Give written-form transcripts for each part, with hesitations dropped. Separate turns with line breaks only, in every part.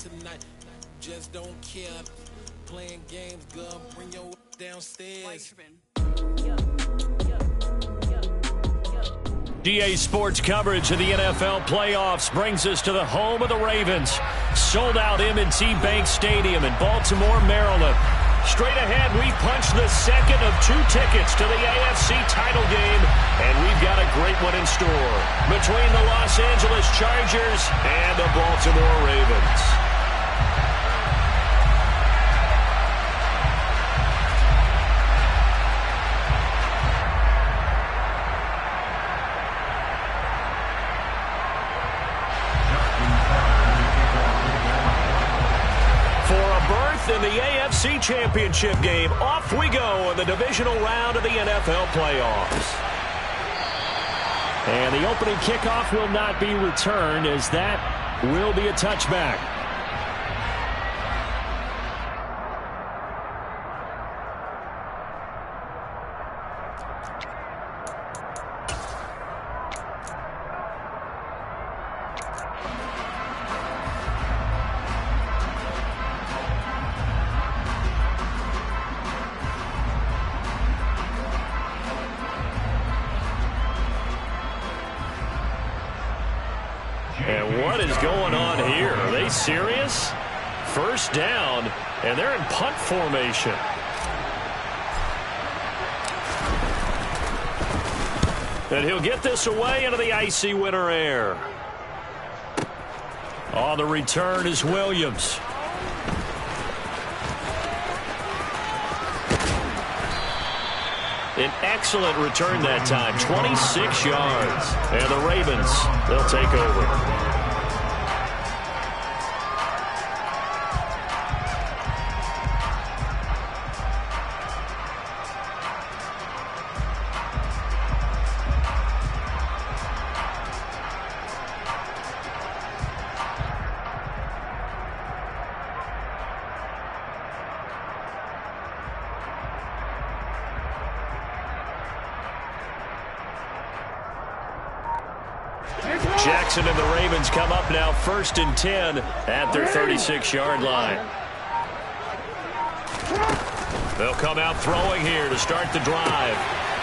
tonight. Just don't care. Playing games, girl. Bring your downstairs.
GA Sports coverage of the NFL playoffs brings us to the home of the Ravens. Sold out M&T Bank Stadium in Baltimore, Maryland. Straight ahead, we punch the second of 2 tickets to the AFC title game, and we've got a great one in store between the Los Angeles Chargers and the Baltimore Ravens. In the AFC Championship game, off we go in the divisional round of the NFL playoffs. And the opening kickoff will not be returned, as that will be a touchback. And what is going on here? Are they serious? First down, and they're in punt formation. And he'll get this away into the icy winter air. On the return is Williams. An excellent return that time, 26 yards. And the Ravens, they'll take over. Jackson and the Ravens come up now 1st and 10 at their 36-yard line. They'll come out throwing here to start the drive.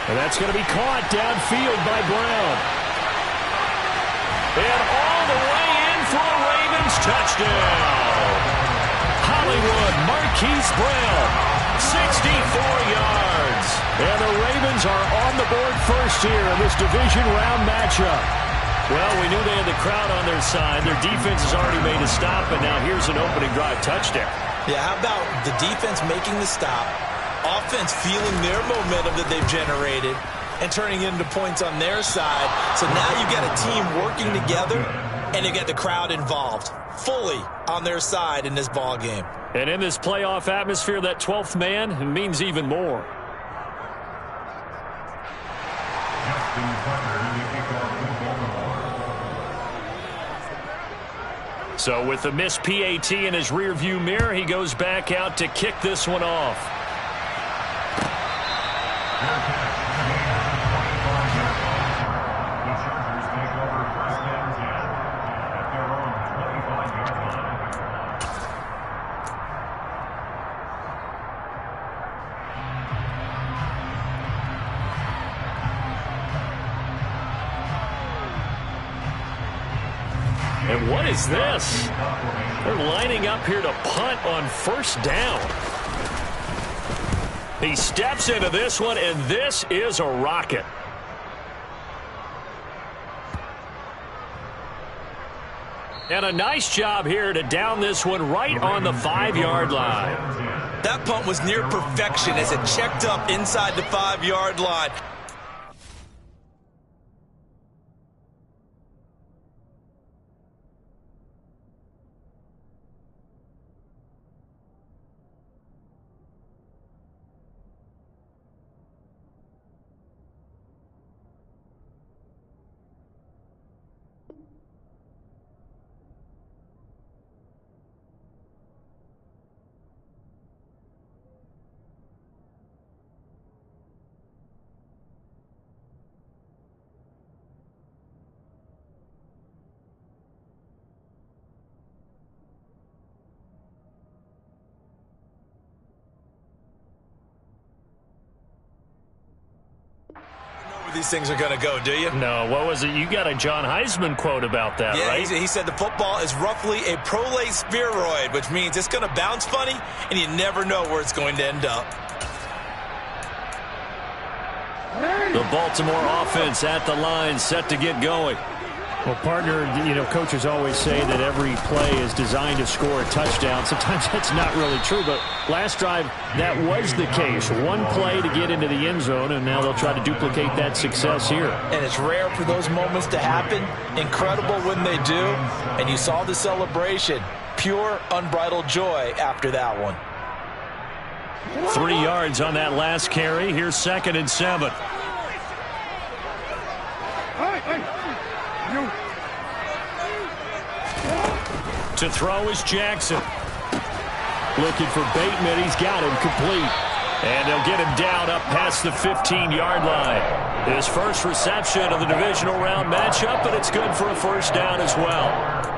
And that's going to be caught downfield by Brown. And all the way in for a Ravens touchdown. Hollywood Marquise Brown, 64 yards. And the Ravens are on the board first here in this division round matchup. Well, we knew they had the crowd on their side. Their defense has already made a stop, and now here's an opening drive touchdown. Yeah, how about the defense making the stop, offense feeling their momentum that they've generated, and turning it into points on their side. So now you've got a team working together, and you get the crowd involved fully on their side in this ball game. And in this playoff atmosphere, that 12th man means even more. So with the missed PAT in his rearview mirror, he goes back out to kick this one off. And what is this? They're lining up here to punt on 1st down. He steps into this one, and this is a rocket. And a nice job here to down this one right on the 5-yard line. That punt was near perfection as it checked up inside the 5-yard line.
these things are going to go, do you?
No, what was it? You got a John Heisman quote about that,
yeah,
right?
He said the football is roughly a prolate spheroid, which means it's going to bounce funny, and you never know where it's going to end up.
The Baltimore offense at the line, set to get going.
Well, partner, coaches always say that every play is designed to score a touchdown. Sometimes that's not really true, but last drive, that was the case. One play to get into the end zone, and now they'll try to duplicate that success here.
And it's rare for those moments to happen. Incredible when they do. And you saw the celebration. Pure, unbridled joy after that one.
3 yards on that last carry. Here's 2nd and 7. To throw is Jackson. Looking for Bateman. He's got him complete. And they'll get him down up past the 15-yard line. His first reception of the divisional round matchup, but it's good for a first down as well.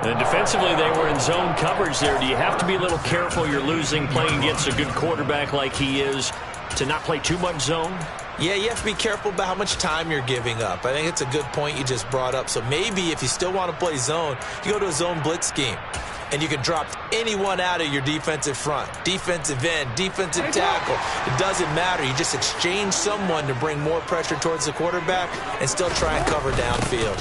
And defensively, they were in zone coverage there. Do you have to be a little careful? You're losing playing against a good quarterback like he is to not play too much zone?
Yeah, you have to be careful about how much time you're giving up. I think it's a good point you just brought up. So maybe if you still want to play zone, you go to a zone blitz scheme. And you can drop anyone out of your defensive front. Defensive end, defensive tackle. It doesn't matter. You just exchange someone to bring more pressure towards the quarterback and still try and cover downfield.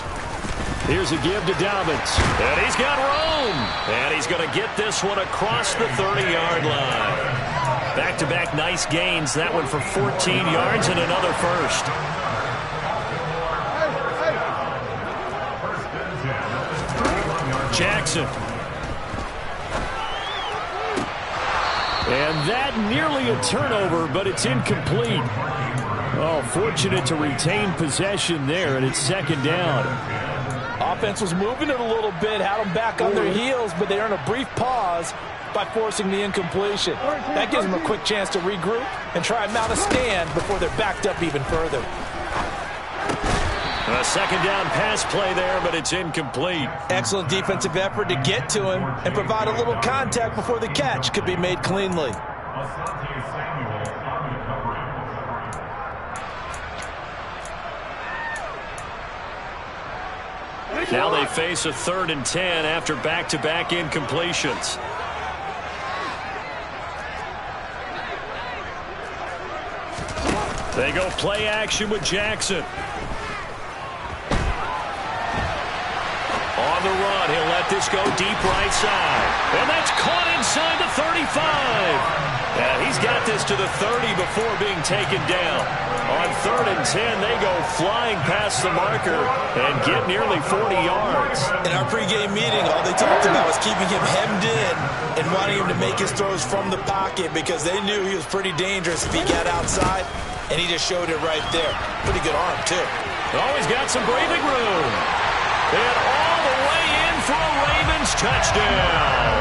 Here's a give to Dobbins. And he's got room. And he's going to get this one across the 30-yard line. Back-to-back nice gains. That one for 14 yards and another first. Jackson.
And that nearly a turnover, but it's incomplete. Oh, fortunate to retain possession there, and it's 2nd down.
Offense was moving it a little bit, had them back on their heels, but they earned a brief pause by forcing the incompletion. That gives them a quick chance to regroup and try and mount a stand before they're backed up even further.
A 2nd down pass play there, but it's incomplete.
Excellent defensive effort to get to him and provide a little contact before the catch could be made cleanly.
Now they face a 3rd and 10 after back-to-back incompletions. They go play action with Jackson. On the run, he'll let this go deep right side. And that's caught inside the 35. Yeah, he's got this to the 30 before being taken down. On 3rd and 10, they go flying past the marker and get nearly 40 yards.
In our pregame meeting, all they talked about was keeping him hemmed in and wanting him to make his throws from the pocket because they knew he was pretty dangerous if he got outside, and he just showed it right there. Pretty good arm, too.
Oh, he's got some breathing room. And all the way in for a Ravens touchdown.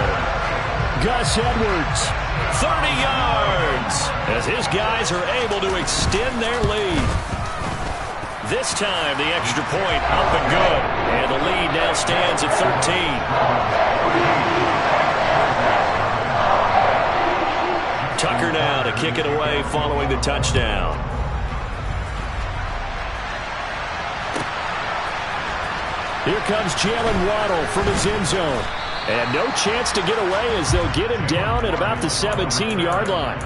Gus Edwards.
30 yards as his guys are able to extend their lead. This time the extra point up and good. And the lead now stands at 13. Tucker now to kick it away following the touchdown.
Here comes Jalen Waddle from his end zone. And no chance to get away as they'll get him down at about the 17-yard line.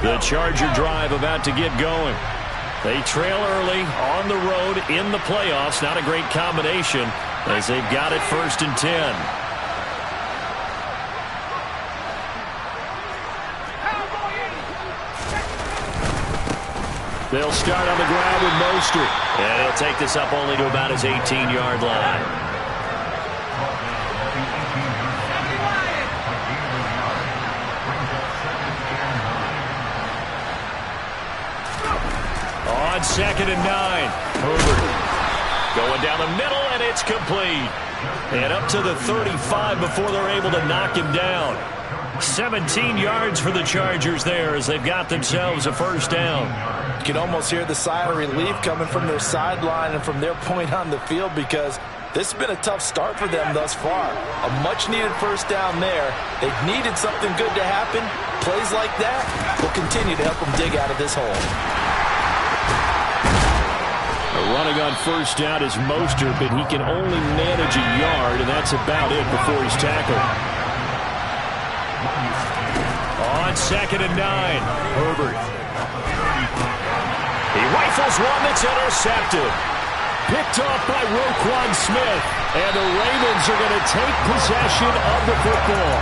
The Charger drive about to get going. They trail early on the road in the playoffs. Not a great combination as they've got it 1st and 10. They'll start on the ground with Mostert. And he'll take this up only to about his 18-yard line. On 2nd and 9. Herbert going down the middle, and it's complete. And up to the 35 before they're able to knock him down. 17 yards for the Chargers there as they've got themselves a first down.
You can almost hear the sigh of relief coming from their sideline and from their point on the field because this has been a tough start for them thus far. A much-needed first down there. They've needed something good to happen. Plays like that will continue to help them dig out of this hole.
Running on first down is Mostert, but he can only manage a yard, and that's about it before he's tackled.
On 2nd and 9, Herbert. He rifles one that's intercepted.
Picked off by Roquan Smith, and the Ravens are going to take possession of the football.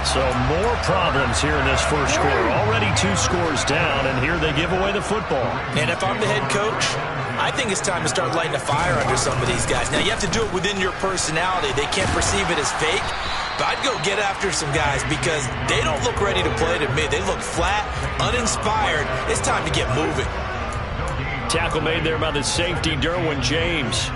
So more problems here in this first quarter. Already 2 scores down, and here they give away the football.
And if I'm the head coach, I think it's time to start lighting a fire under some of these guys. Now, you have to do it within your personality. They can't perceive it as fake. But I'd go get after some guys because they don't look ready to play to me. They look flat, uninspired. It's time to get moving.
Tackle made there by the safety, Derwin James.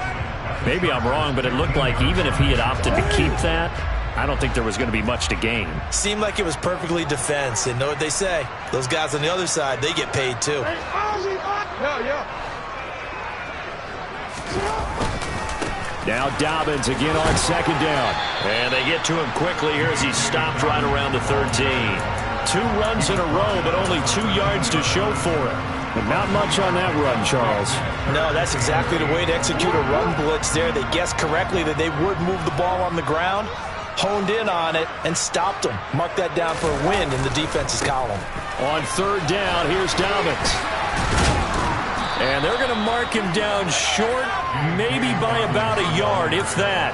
Maybe I'm wrong, but it looked like even if he had opted to keep that, I don't think there was going to be much to gain.
Seemed like it was perfectly defense. And know what they say? Those guys on the other side, they get paid too.
Now Dobbins again on 2nd down.
And they get to him quickly here as he stopped right around the 13. 2 runs in a row, but only 2 yards to show for it.
But not much on that run, Charles.
No, that's exactly the way to execute a run blitz there. They guessed correctly that they would move the ball on the ground, honed in on it, and stopped them. Mark that down for a win in the defense's column.
On 3rd down, here's Dobbins.
And they're going to mark him down short, maybe by about a yard, if that.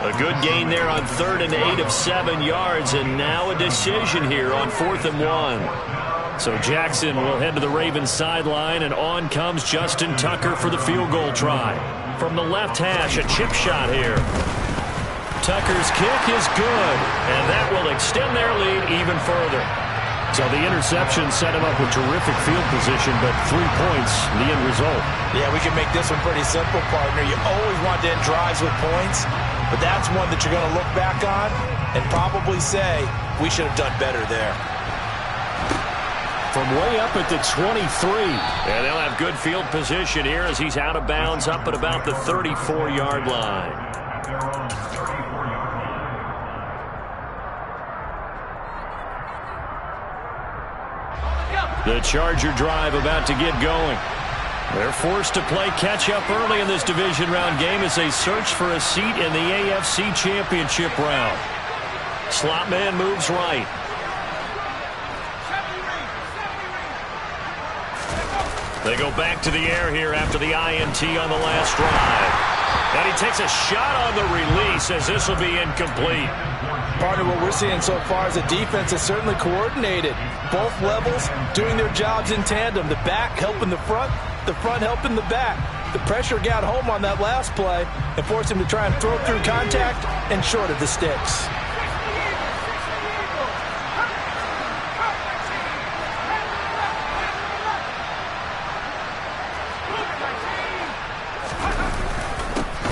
A good gain there on 3rd and 8 of 7 yards, and now a decision here on 4th and 1. So Jackson will head to the Ravens sideline, and on comes Justin Tucker for the field goal try. From the left hash, a chip shot here. Tucker's kick is good, and that will extend their lead even further.
So the interception set him up with terrific field position, but 3 points, the end result.
Yeah, we can make this one pretty simple, partner. You always want to end drives with points, but that's one that you're going to look back on and probably say, we should have done better there.
From way up at the 23.
And they'll have good field position here as he's out of bounds up at about the 34-yard line. The Charger drive about to get going. They're forced to play catch-up early in this division round game as they search for a seat in the AFC Championship round. Slot man moves right. They go back to the air here after the INT on the last drive. And he takes a shot on the release as this will be incomplete.
Part of what we're seeing so far is the defense is certainly coordinated. Both levels doing their jobs in tandem. The back helping the front helping the back. The pressure got home on that last play and forced him to try and throw through contact and short of the sticks.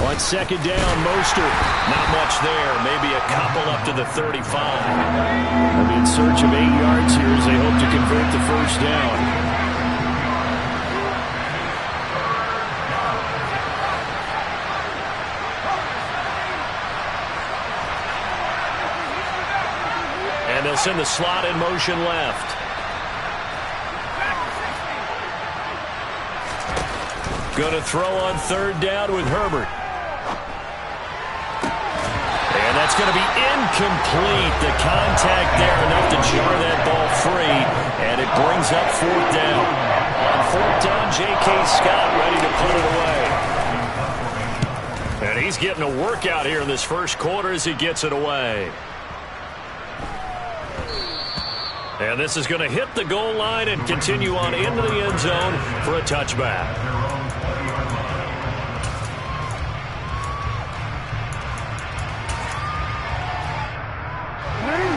On 2nd down, Mostert.
Not much there. Maybe a couple up to the 35.
They'll be in search of 8 yards here as they hope to convert the first down.
And they'll send the slot in motion left. Going to throw on 3rd down with Herbert. And that's going to be incomplete. The contact there enough to jar that ball free. And it brings up 4th down. On 4th down, J.K. Scott ready to put it away. And he's getting a workout here in this first quarter as he gets it away. And this is going to hit the goal line and continue on into the end zone for a touchback.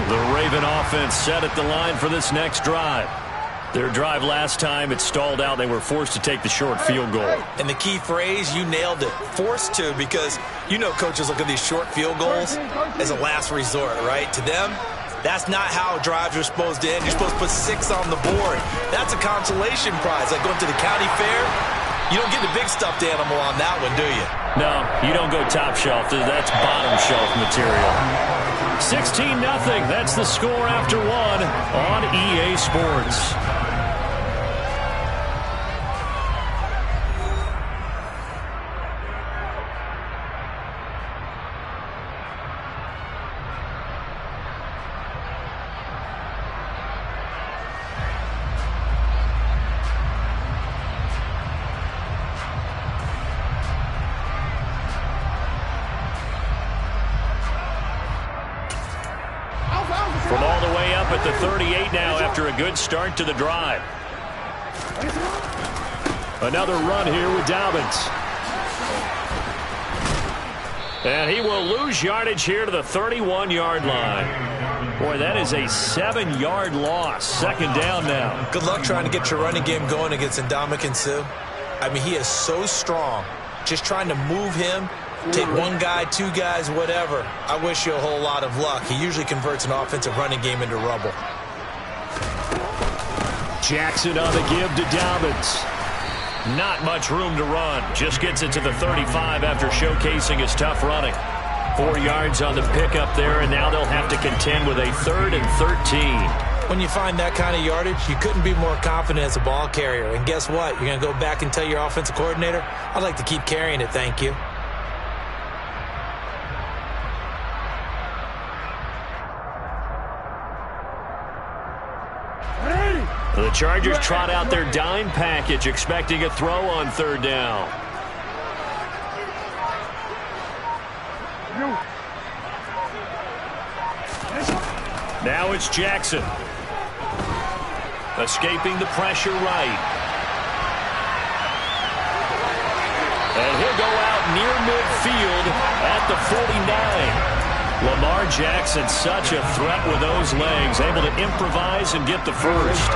The Raven offense set at the line for this next drive. Their drive last time, it stalled out. They were forced to take the short field goal.
And the key phrase, you nailed it, forced to, because you know coaches look at these short field goals as a last resort, right? To them, That's not how drives are supposed to end. You're supposed to put 6 on the board. That's a consolation prize, like going to the county fair. You don't get the big stuffed animal on that one, do you?
No, you don't go top shelf. That's bottom shelf material. 16-0. That's the score after 1 on EA Sports. From all the way up at the 38 now after a good start to the drive. Another run here with Dobbins. And he will lose yardage here to the 31-yard line. Boy, that is a 7-yard loss. Second down now.
Good luck trying to get your running game going against Ndamukong Suh. I mean, he is so strong. Just trying to move him, take one guy, 2 guys, whatever. I wish you a whole lot of luck. He usually converts an offensive running game into rubble.
Jackson on the give to Dobbins. Not much room to run. Just gets it to the 35 after showcasing his tough running. 4 yards on the pickup there, and now they'll have to contend with a 3rd and 13.
When you find that kind of yardage, you couldn't be more confident as a ball carrier. And guess what? You're going to go back and tell your offensive coordinator, I'd like to keep carrying it, thank you.
The Chargers trot out their dime package, expecting a throw on 3rd down. Now it's Jackson. Escaping the pressure right. And he'll go out near midfield at the 49. Lamar Jackson, such a threat with those legs, able to improvise and get the first.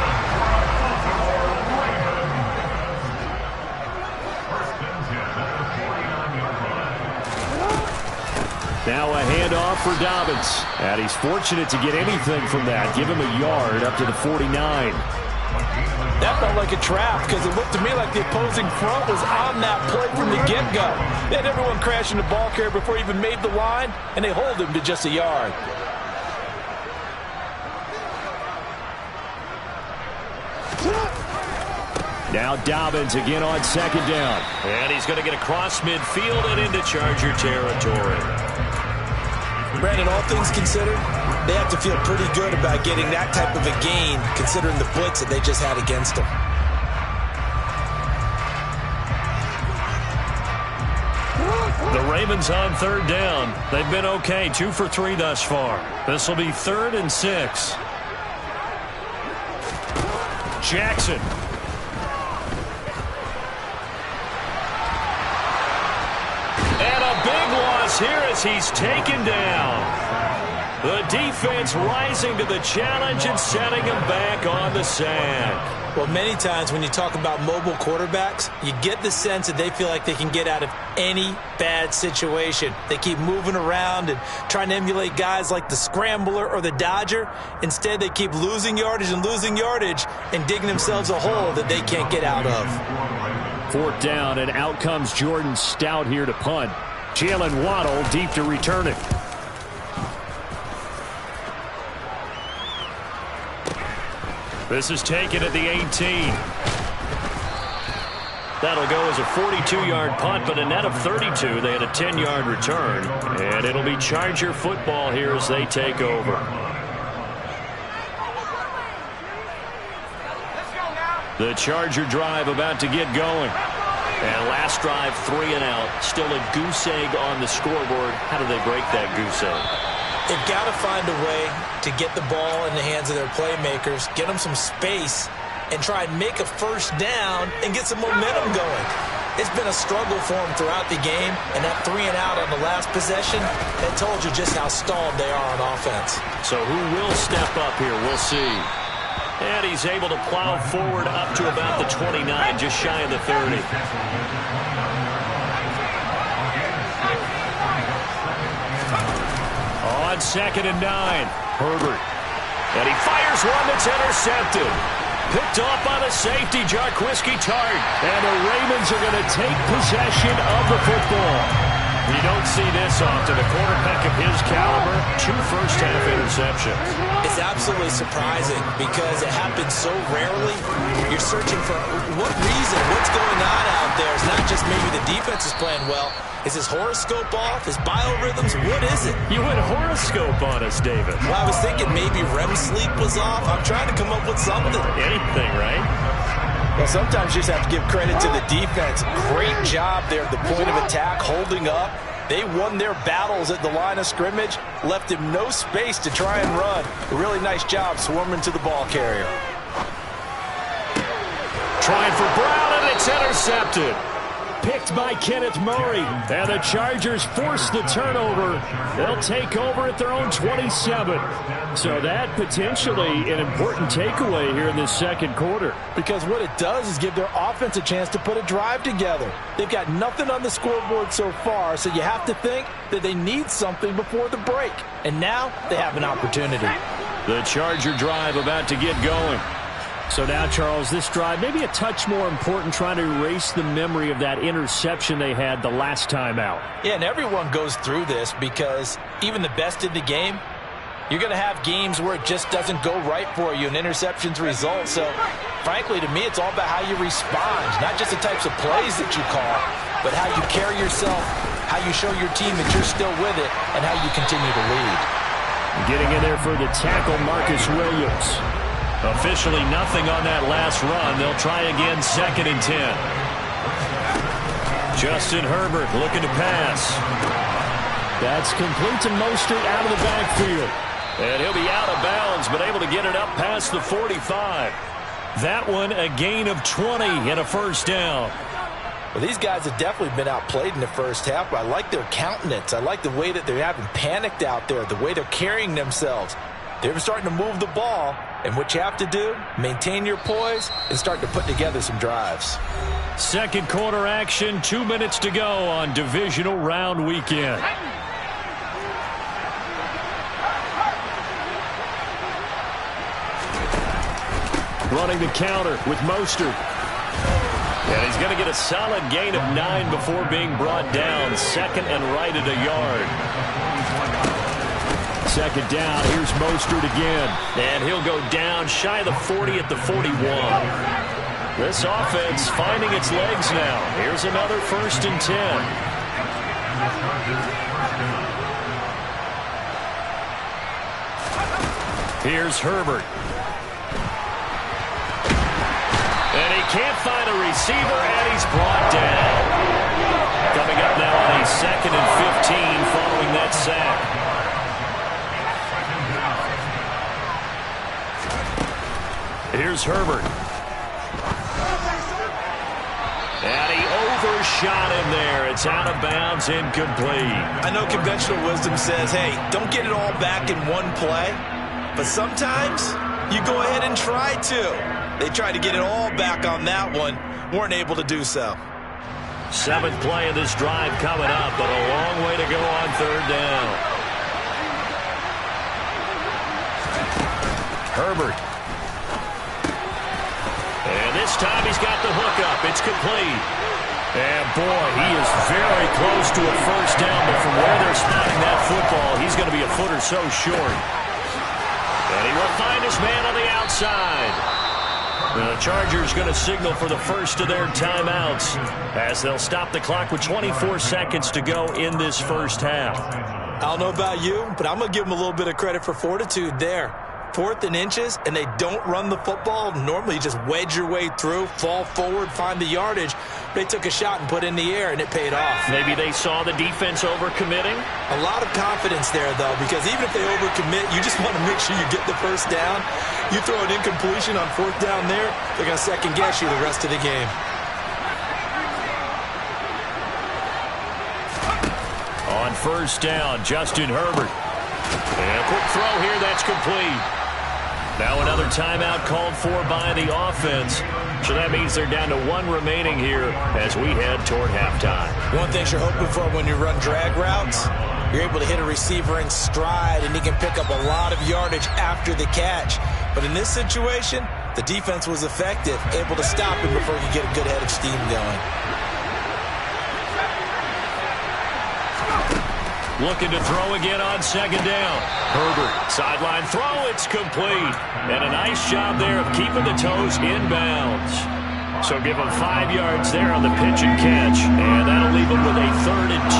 Now a handoff for Dobbins. And he's fortunate to get anything from that. Give him a yard up to the 49.
That felt like a trap because it looked to me like the opposing front was on that play from the get-go. They had everyone crashing the ball carrier before he even made the line, and they hold him to just a yard.
Now Dobbins again on 2nd down. And he's going to get across midfield and into Charger territory.
Brandon, all things considered, they have to feel pretty good about getting that type of a gain, considering the blitz that they just had against them.
The Ravens on 3rd down. They've been okay, 2 for 3 thus far. This will be 3rd and 6. Jackson. And a big loss here as he's taken down. The defense rising to the challenge and setting him back on the sack.
Well, many times when you talk about mobile quarterbacks, you get the sense that they feel like they can get out of any bad situation. They keep moving around and trying to emulate guys like the Scrambler or the Dodger. Instead, they keep losing yardage and digging themselves a hole that they can't get out of.
4th down, and out comes Jordan Stout here to punt. Jalen Waddle deep to return it. This is taken at the 18. That'll go as a 42-yard punt, but a net of 32. They had a 10-yard return. And it'll be Charger football here as they take over. The Charger drive about to get going. And last drive, 3 and out. Still a goose egg on the scoreboard. How do they break that goose egg?
They've got to find a way to get the ball in the hands of their playmakers, get them some space, and try and make a first down and get some momentum going. It's been a struggle for them throughout the game, and that 3 and out on the last possession, that told you just how stalled they are on offense.
So who will step up here? We'll see. And he's able to plow forward up to about the 29, just shy of the 30. On 2nd and 9, Herbert
And he fires one that's intercepted. Picked off by the safety, Jarquiski Tart. And the Ravens are going to take possession of the football. You don't see this often. A quarterback of his caliber, 2 first-half interceptions.
It's absolutely surprising because it happens so rarely. You're searching for what reason, what's going on out there. It's not just maybe the defense is playing well. Is his horoscope off? His biorhythms? What is it?
You went horoscope on us, David.
Well, I was thinking maybe REM sleep was off. I'm trying to come up with something.
Anything, right?
Well, sometimes you just have to give credit to the defense. Great job there at the point of attack, holding up. They won their battles at the line of scrimmage, left him no space to try and run. A really nice job swarming to the ball carrier.
Trying for Brown, and it's intercepted. Picked by Kenneth Murray. And the Chargers force the turnover. They'll take over at their own 27. So that potentially an important takeaway here in this second quarter.
Because what it does is give their offense a chance to put a drive together. They've got nothing on the scoreboard so far, so you have to think that they need something before the break. And now they have an opportunity.
The Charger drive about to get going.
So now, Charles, this drive maybe a touch more important, trying to erase the memory of that interception they had the last time out.
Yeah, and everyone goes through this because even the best in the game, you're going to have games where it just doesn't go right for you and interceptions result. So, frankly, to me, it's all about how you respond, not just the types of plays that you call, but how you carry yourself, how you show your team that you're still with it, and how you continue to lead.
Getting in there for the tackle, Marcus Williams.
Officially nothing on that last run. They'll try again, 2nd and 10. Justin Herbert looking to pass.
That's complete to Mostert out of the backfield.
And he'll be out of bounds, but able to get it up past the 45. That one a gain of 20 and a first down.
Well, these guys have definitely been outplayed in the first half, but I like their countenance. I like the way that they're having panicked out there, the way they're carrying themselves. They're starting to move the ball, and what you have to do, maintain your poise and start to put together some drives.
Second quarter action, 2 minutes to go on divisional round weekend.
Running the counter with Mostert.
And he's going to get a solid gain of 9 before being brought down. 2nd and right at a yard.
Second down, here's Mostert again.
And he'll go down shy of the 40 at the 41. This offense finding its legs now. Here's another 1st and 10. Here's Herbert. And he can't find a receiver, and he's brought down. Coming up now on a 2nd and 15 following that sack. Here's Herbert. And he overshot him there. It's out of bounds, incomplete.
I know conventional wisdom says, hey, don't get it all back in one play. But sometimes you go ahead and try to. They tried to get it all back on that one. Weren't able to do so.
7th play of this drive coming up, but a long way to go on 3rd down. Herbert. And this time he's got the hookup. It's complete. And, boy, he is very close to a first down, but from where they're spotting that football, he's going to be a foot or so short. And he will find his man on the outside. The Chargers going to signal for the first of their timeouts as they'll stop the clock with 24 seconds to go in this first half.
I don't know about you, but I'm going to give them a little bit of credit for fortitude there. 4th and inches, and they don't run the football. Normally, you just wedge your way through, fall forward, find the yardage. They took a shot and put it in the air, and it paid off.
Maybe they saw the defense overcommitting.
A lot of confidence there, though, because even if they overcommit, you just want to make sure you get the first down. You throw an incompletion on 4th down there, they're going to second-guess you the rest of the game.
On 1st down, Justin Herbert. And a quick throw here, that's complete. Now another timeout called for by the offense. So that means they're down to 1 remaining here as we head toward halftime.
One thing you're hoping for when you run drag routes, you're able to hit a receiver in stride, and he can pick up a lot of yardage after the catch. But in this situation, the defense was effective, able to stop him before he could get a good head of steam going.
Looking to throw again on second down. Herbert, sideline throw, it's complete. And a nice job there of keeping the toes inbounds. So give him 5 yards there on the pitch and catch, and that'll leave him with a 3rd and 2.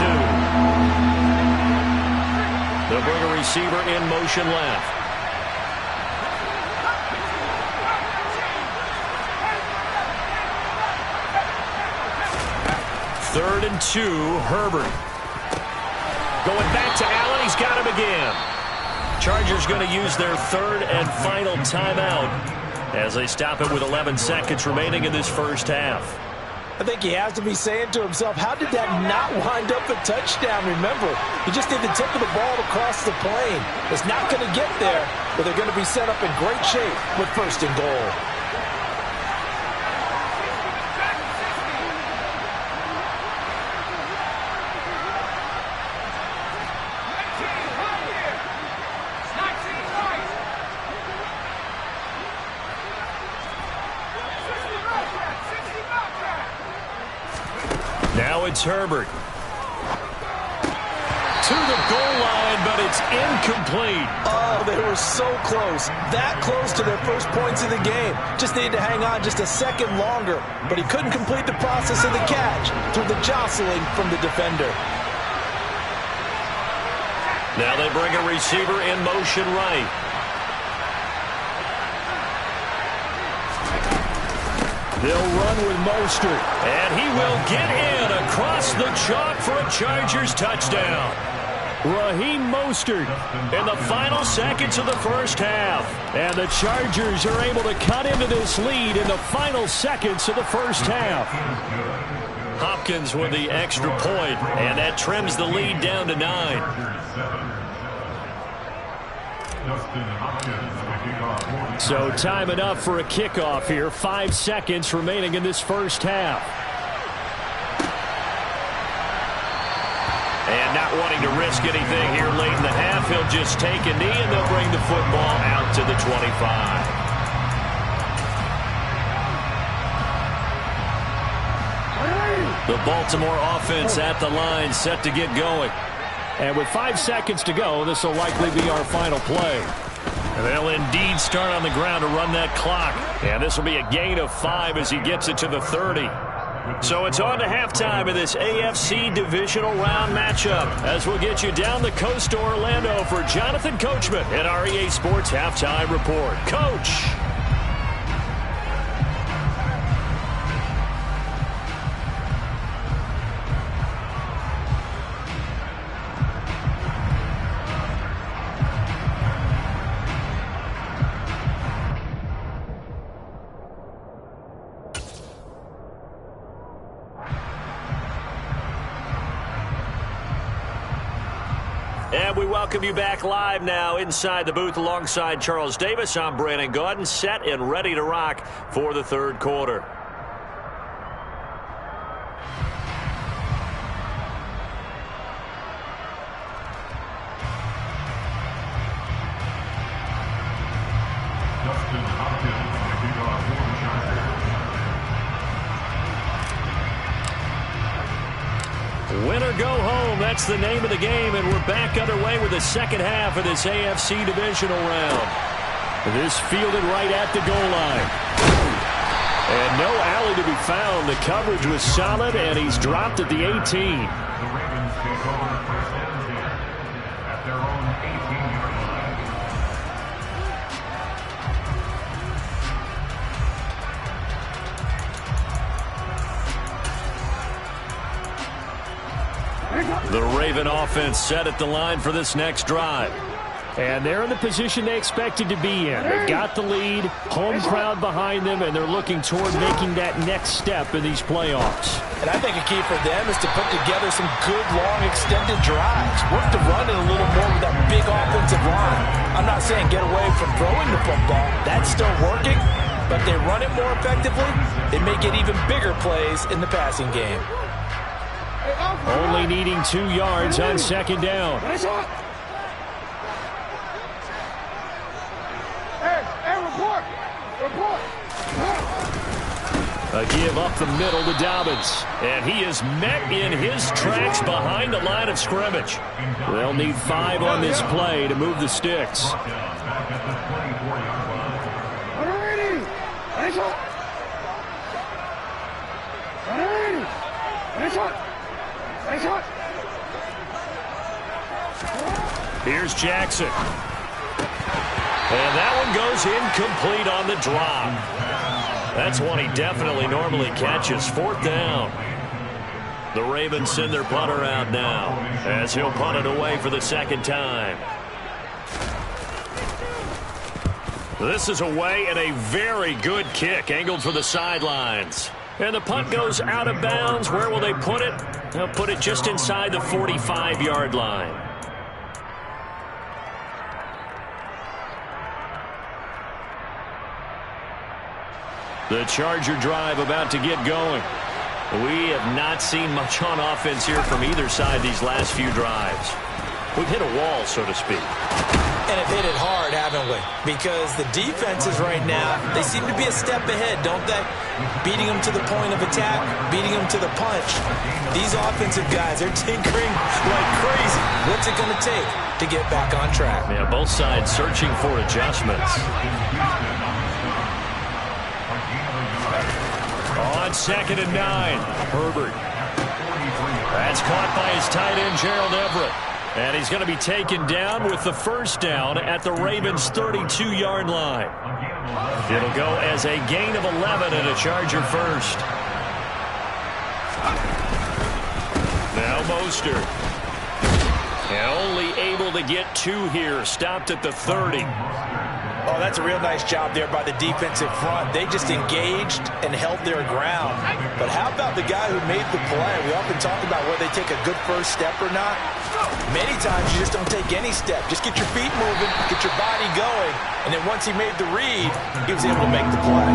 They'll bring a receiver in motion left. Third and 2, Herbert. Going back to Allen, he's got him again. Chargers going to use their 3rd and final timeout as they stop it with 11 seconds remaining in this first half.
I think he has to be saying to himself, how did that not wind up a touchdown? Remember, he just did the tip of the ball across the plane. It's not going to get there, but they're going to be set up in great shape with 1st and goal.
Now it's Herbert. To the goal line, but it's incomplete.
Oh, they were so close. That close to their first points of the game. Just needed to hang on just a second longer. But he couldn't complete the process of the catch through the jostling from the defender.
Now they bring a receiver in motion right. They'll run with Mostert. And he will get in across the chalk for a Chargers touchdown. Raheem Mostert in the final seconds of the first half. And the Chargers are able to cut into this lead in the final seconds of the first half. Hopkins with the extra point, and that trims the lead down to 9. So time enough for a kickoff here. 5 seconds remaining in this first half. And not wanting to risk anything here late in the half, he'll just take a knee and they'll bring the football out to the 25. The Baltimore offense at the line, set to get going. And with 5 seconds to go, this will likely be our final play. And they'll indeed start on the ground to run that clock. And this will be a gain of 5 as he gets it to the 30. So it's on to halftime of this AFC divisional round matchup as we'll get you down the coast to Orlando for Jonathan Coachman at our EA Sports Halftime Report. Coach. And we welcome you back live now inside the booth alongside Charles Davis. I'm Brandon Gaudin, set and ready to rock for the third quarter. Win or go home, that's the name of the game, and we're back underway with the second half of this AFC divisional round. This fielded right at the goal line. And no alley to be found. The coverage was solid, and he's dropped at the 18. The Raven offense set at the line for this next drive. And they're in the position they expected to be in. They've got the lead, home crowd behind them, and they're looking toward making that next step in these playoffs.
And I think a key for them is to put together some good, long, extended drives. Work the run in a little more with that big offensive line. I'm not saying get away from throwing the football. That's still working.
but if they run it more effectively, they may get even bigger plays in the passing game.
Only needing 2 yards on second down. A give up the middle to Dobbins. And he is met in his tracks behind the line of scrimmage. They'll need 5 on this play to move the sticks. Here's Jackson. And that one goes incomplete on the drop. That's one he definitely normally catches. 4th down. The Ravens send their punter out now as he'll punt it away for the second time. This is away and a very good kick angled for the sidelines. And the punt goes out of bounds. Where will they put it? They'll put it just inside the 45-yard line. The Charger drive about to get going. We have not seen much on offense here from either side these last few drives. We've hit a wall, so to speak.
And have hit it hard, haven't we? Because the defenses right now, they seem to be a step ahead, don't they? Beating them to the point of attack, beating them to the punch. These offensive guys are tinkering like crazy. What's it going to take to get back on track?
Yeah, both sides searching for adjustments. On 2nd and 9, Herbert. That's caught by his tight end, Gerald Everett. And he's going to be taken down with the first down at the Ravens' 32-yard line. It'll go as a gain of 11 and a Charger first. Now Mostert. And only able to get 2 here. Stopped at the 30.
Oh, that's a real nice job there by the defensive front. They just engaged and held their ground. But how about the guy who made the play? We often talk about whether they take a good first step or not. Many times you just don't take any step. Just get your feet moving, get your body going. And then once he made the read, he was able to make the play.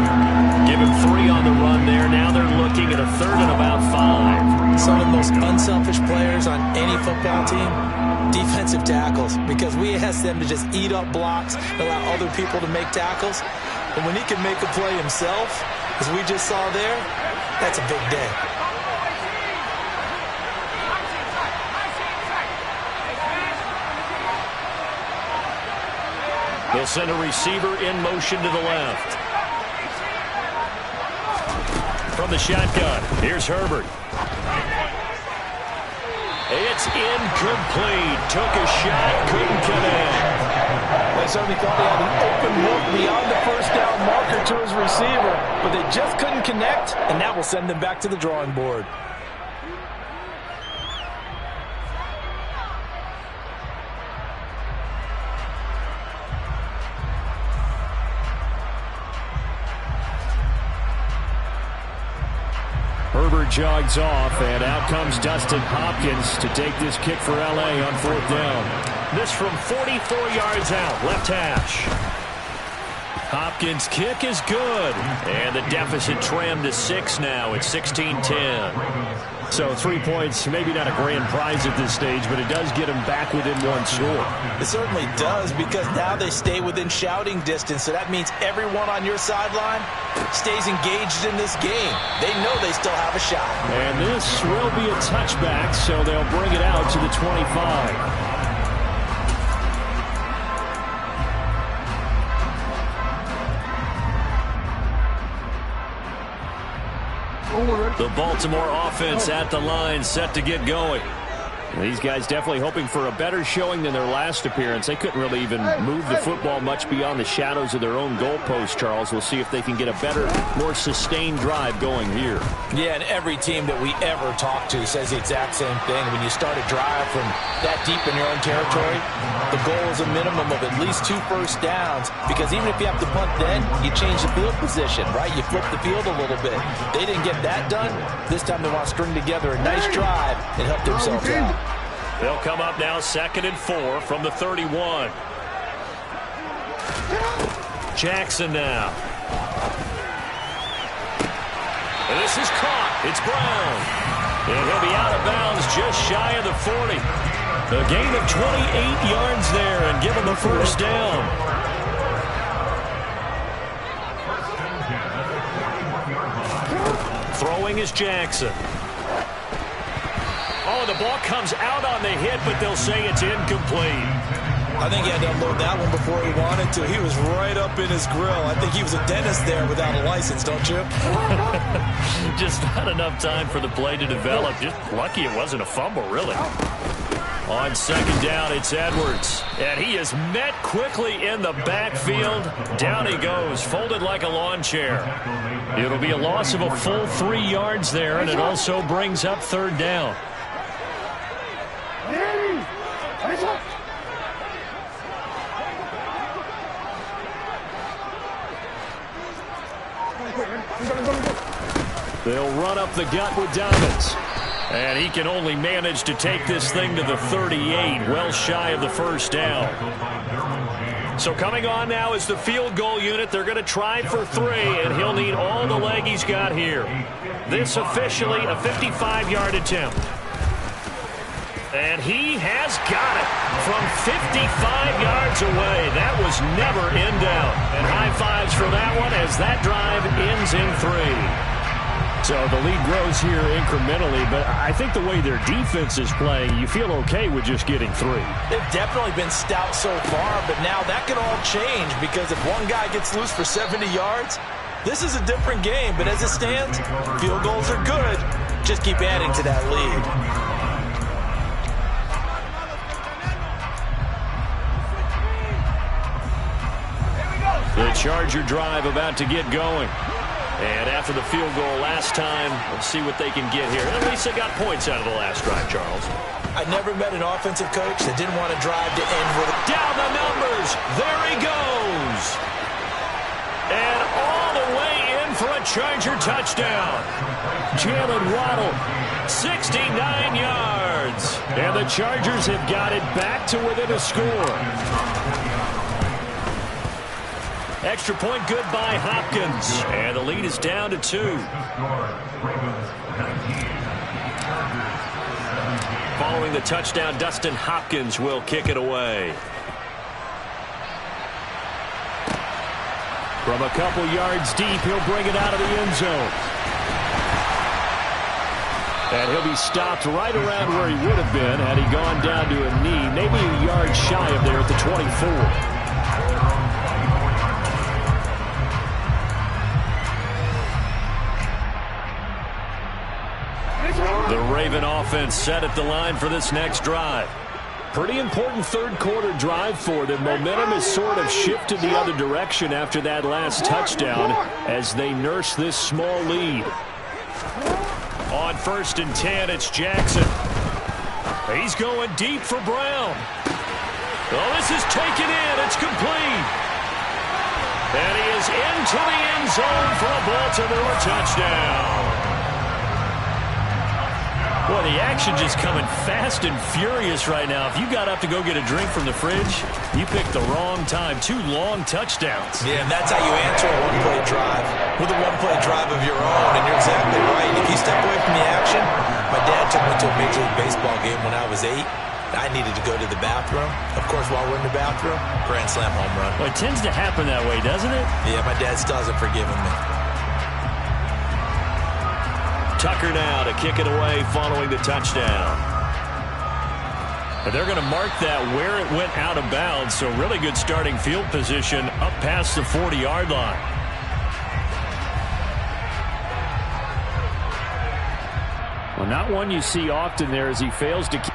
Give him 3 on the run there. Now they're looking at a 3rd and about 5.
Some of the most unselfish players on any football team, defensive tackles, because we ask them to just eat up blocks, allow other people to make tackles. But when he can make a play himself, as we just saw there, that's a big day.
They'll send a receiver in motion to the left. From the shotgun, here's Herbert. It's incomplete. Took a shot, couldn't connect.
They certainly thought he had an open look beyond the first down marker to his receiver, but they just couldn't connect, and that will send them back to the drawing board.
Herbert jogs off, and out comes Dustin Hopkins to take this kick for L.A. on 4th down. This from 44 yards out, left hash. Hopkins' kick is good, and the deficit trimmed to 6 now. It's 16-10. So 3 points, maybe not a grand prize at this stage, but it does get them back within 1 score.
It certainly does, because now they stay within shouting distance, so that means everyone on your sideline stays engaged in this game. They know they still have a shot.
And this will be a touchback, so they'll bring it out to the 25. The Baltimore offense at the line, set to get going. These guys definitely hoping for a better showing than their last appearance. They couldn't really even move the football much beyond the shadows of their own goalpost, Charles. We'll see if they can get a better, more sustained drive going here.
Yeah, and every team that we ever talk to says the exact same thing. When you start a drive from that deep in your own territory, the goal is a minimum of at least 2 first downs, because even if you have to punt then, you change the field position, right? You flip the field a little bit. They didn't get that done. This time they want to string together a nice drive and help themselves out.
They'll come up now 2nd and 4 from the 31. Jackson now.
And this is caught. It's Brown. And he'll be out of bounds just shy of the 40. A gain of 28 yards there and give him the first down. Throwing is Jackson. Oh, the ball comes out on the hit, but they'll say it's incomplete.
I think he had to unload that one before he wanted to. He was right up in his grill. I think he was a dentist there without a license, don't you?
Just not enough time for the play to develop. Just lucky it wasn't a fumble, really. On second down, it's Edwards. And he is met quickly in the backfield. Down he goes, folded like a lawn chair. It'll be a loss of a full 3 yards there, and it also brings up third down. They'll run up the gut with Dobbins. And he can only manage to take this thing to the 38, well shy of the first down. So coming on now is the field goal unit. They're going to try for 3, and he'll need all the leg he's got here. This officially a 55-yard attempt. And he has got it from 55 yards away. That was never in doubt. And high fives for that one as that drive ends in 3. So the lead grows here incrementally, but I think the way their defense is playing, you feel okay with just getting 3.
They've definitely been stout so far, but now that could all change because if one guy gets loose for 70 yards, this is a different game. But as it stands, field goals are good. Just keep adding to that lead.
The Charger drive about to get going. And after the field goal last time, let's see what they can get here. At least they got points out of the last drive, Charles.
I never met an offensive coach that didn't want to drive to end with it.
Down the numbers. There he goes. And all the way in for a Charger touchdown. Jalen Waddle, 69 yards. And the Chargers have got it back to within a score. Extra point good by Hopkins. And the lead is down to 2. Following the touchdown, Dustin Hopkins will kick it away. From a couple yards deep, he'll bring it out of the end zone. And he'll be stopped right around where he would have been had he gone down to a knee, maybe a yard shy of there at the 24. The Raven offense set at the line for this next drive. Pretty important third quarter drive for them. Momentum has sort of shifted the other direction after that last touchdown as they nurse this small lead. On 1st and 10, it's Jackson. He's going deep for Brown. Oh, this is taken in. It's complete. And he is into the end zone for a Baltimore touchdown. Boy, the action just coming fast and furious right now. If you got up to go get a drink from the fridge, you picked the wrong time. 2 long touchdowns.
Yeah, and that's how you answer a one-play drive with a one-play drive of your own. And you're exactly right. If you step away from the action, my dad took me to a Major League Baseball game when I was 8. I needed to go to the bathroom. Of course, while we're in the bathroom, grand slam home run.
Well, it tends to happen that way, doesn't it?
Yeah, my dad still hasn't forgiven me.
Tucker now to kick it away following the touchdown. But they're going to mark that where it went out of bounds, so really good starting field position up past the 40-yard line. Well, not one you see often there as he fails to keep